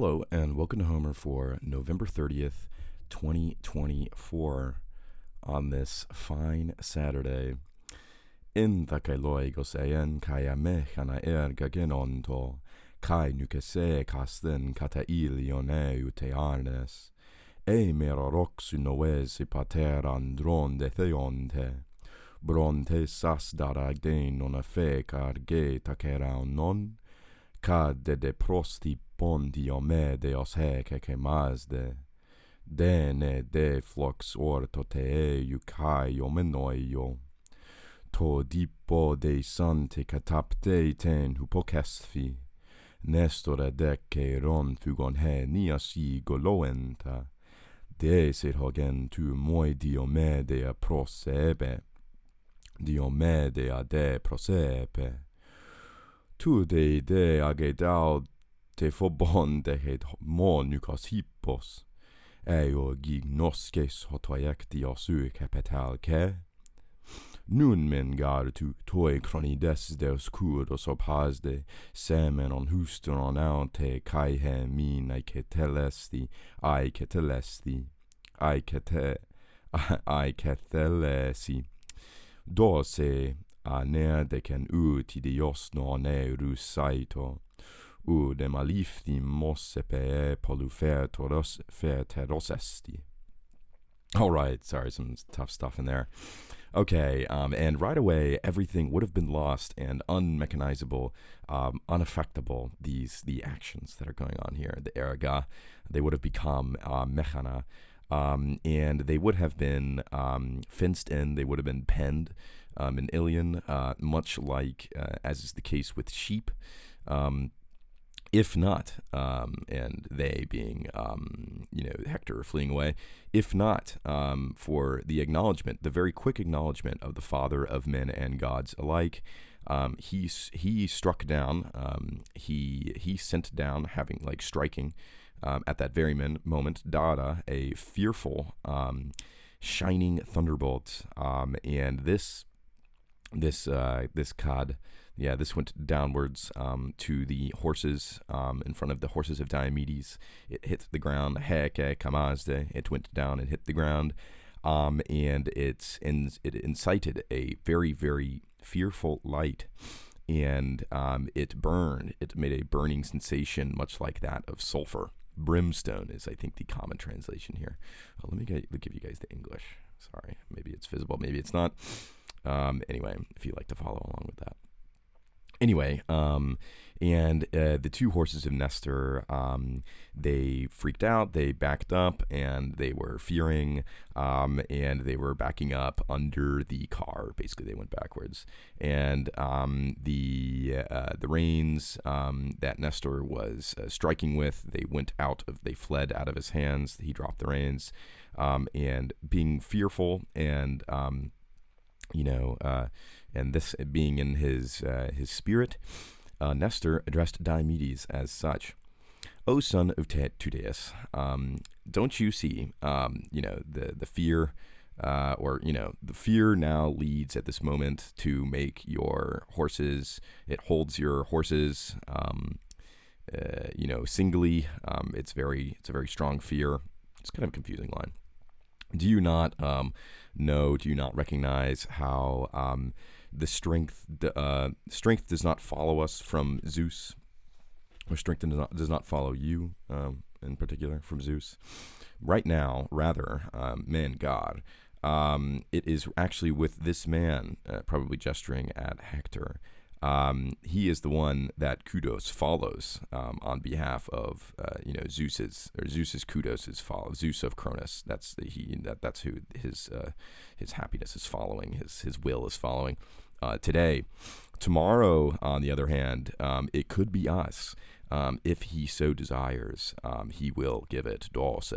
Hello, and welcome to Homer for November 30th, 2024, on this fine Saturday. In takeloi goseyen kaya mechana gagenonto, kai nukese kasten kata ilione utearnes, e meroroxu noesi pateran dronde theonte, bronte sas daragde non afecar ge takera non, Cade de prosti pondio medeos hece mazde, dene de flux orto te eucaio menoio, to dipo de sante catapte ten hypocestfi, nestor dece ron fugon he niasi goloenta, desit hogen tu moi diomedea prosebe, diomedea de prosepe, tu de agedau te phobon de het mon nukos hippos, eo gignoskes hotoiectios capital ke, nun men gar tu toi cronides deus curos opasde, semen on husteron aute kai he min aiketelesti, aiketelesi, dose a nerdeken uti dios non rusaito, de malifti mosse polufertoros ferterosesti. All right, sorry, some tough stuff in there. Okay, and right away, everything would have been lost and unmechanizable, unaffectable, the actions that are going on here. The erga, they would have become mechana, and they would have been fenced in, they would have been penned in Iliad, much like, as is the case with sheep, if not, and they being, Hector fleeing away, if not for the acknowledgement, the very quick acknowledgement of the Father of men and gods alike. He struck down, he sent down, striking at that very moment, Dada, a fearful, shining thunderbolt, and this went downwards to the horses, in front of the horses of Diomedes. It hit the ground, heke kamazde, it went down and hit the ground, and it incited a very, very fearful light, and it burned. It made a burning sensation, much like that of sulfur. Brimstone is, I think, the common translation here. Let me give you guys the English. Sorry, maybe it's visible, maybe it's not. Anyway, if you'd like to follow along with that. Anyway, and the two horses of Nestor, they freaked out, they backed up, and they were fearing, and they were backing up under the car. Basically, they went backwards. And the reins that Nestor was striking with, they fled out of his hands. He dropped the reins, and being fearful and and this being in his spirit, Nestor addressed Diomedes as such. O son of Tydeus, don't you see, the fear, the fear now leads at this moment to make your horses, it holds your horses, singly. It's a very strong fear. It's kind of a confusing line. Do you not do you not recognize how the strength does not follow us from Zeus, or strength does not follow you in particular from Zeus? Right now, rather, man, God, it is actually with this man, probably gesturing at Hector. He is the one that Kudos follows on behalf of Zeus's Kudos is follow Zeus of Cronus. That's who his happiness is following. His will is following today. Tomorrow, on the other hand, it could be us. If he so desires, he will give it. Dose.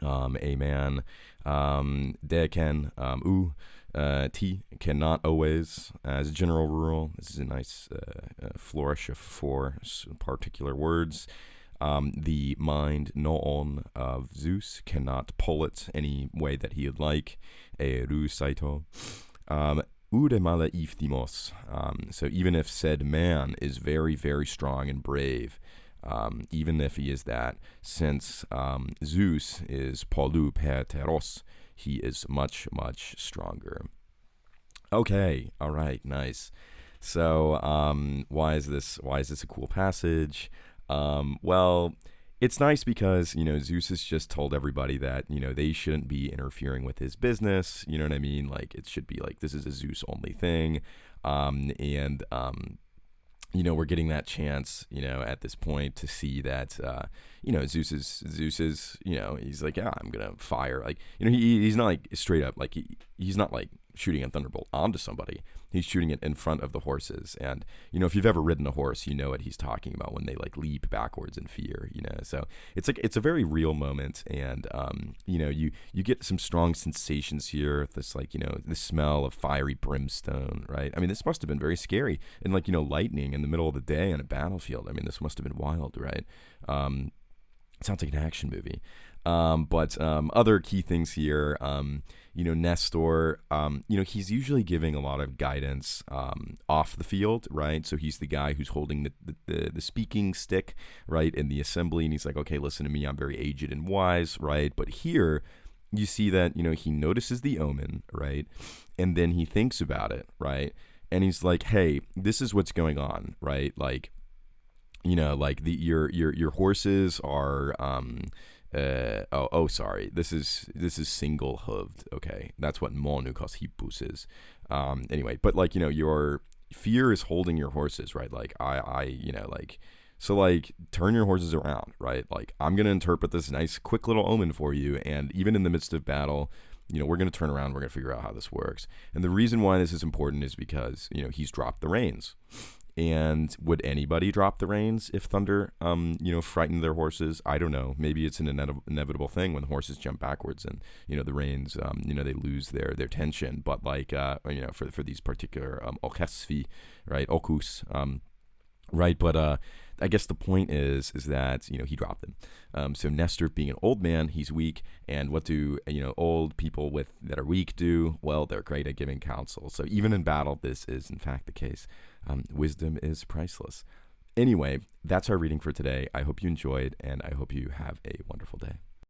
A man can T cannot always, as a general rule. This is a nice flourish of four particular words. The mind noon of Zeus cannot pull it any way that he would like. Eru saito. Ude mala iftimos. So even if said man is very, very strong and brave, even if he is that, since Zeus is pollu per teros, he is much, much stronger. Okay, all right, nice. So, why is this? Why is this a cool passage? Well, it's nice because Zeus has just told everybody that they shouldn't be interfering with his business. You know what I mean? Like it should be like this is a Zeus only thing, and we're getting that chance, at this point to see that, Zeus is, he's like, yeah, I'm gonna fire, like, he's not like straight up, like he's not like shooting a thunderbolt onto somebody. He's shooting it in front of the horses, and if you've ever ridden a horse, you know what he's talking about when they like leap backwards in fear. So it's like it's a very real moment, and you get some strong sensations here. This like the smell of fiery brimstone, right? I mean, this must have been very scary, and like lightning in the middle of the day on a battlefield. I mean, this must have been wild, right? It sounds like an action movie. But other key things here, Nestor, he's usually giving a lot of guidance off the field, right? So he's the guy who's holding the speaking stick, right, in the assembly, and he's like, okay, listen to me, I'm very aged and wise, right? But here, you see that, he notices the omen, right? And then he thinks about it, right? And he's like, hey, this is what's going on, right? Like, like your horses are sorry, this is single hooved. Okay, that's what monukos hippus is. Anyway, but like your fear is holding your horses, right? Like so like turn your horses around, right? Like I'm gonna interpret this nice quick little omen for you, and even in the midst of battle, we're gonna turn around, we're gonna figure out how this works. And the reason why this is important is because he's dropped the reins. And would anybody drop the reins if thunder, frightened their horses? I don't know. Maybe it's an inevitable thing when horses jump backwards and, the reins, they lose their tension. But like, for these particular okesfi, right, okus, right? But I guess the point is that he dropped them. So Nestor, being an old man, he's weak. And what do old people that are weak do? Well, they're great at giving counsel. So even in battle, this is in fact the case. Wisdom is priceless. Anyway, that's our reading for today. I hope you enjoyed, and I hope you have a wonderful day.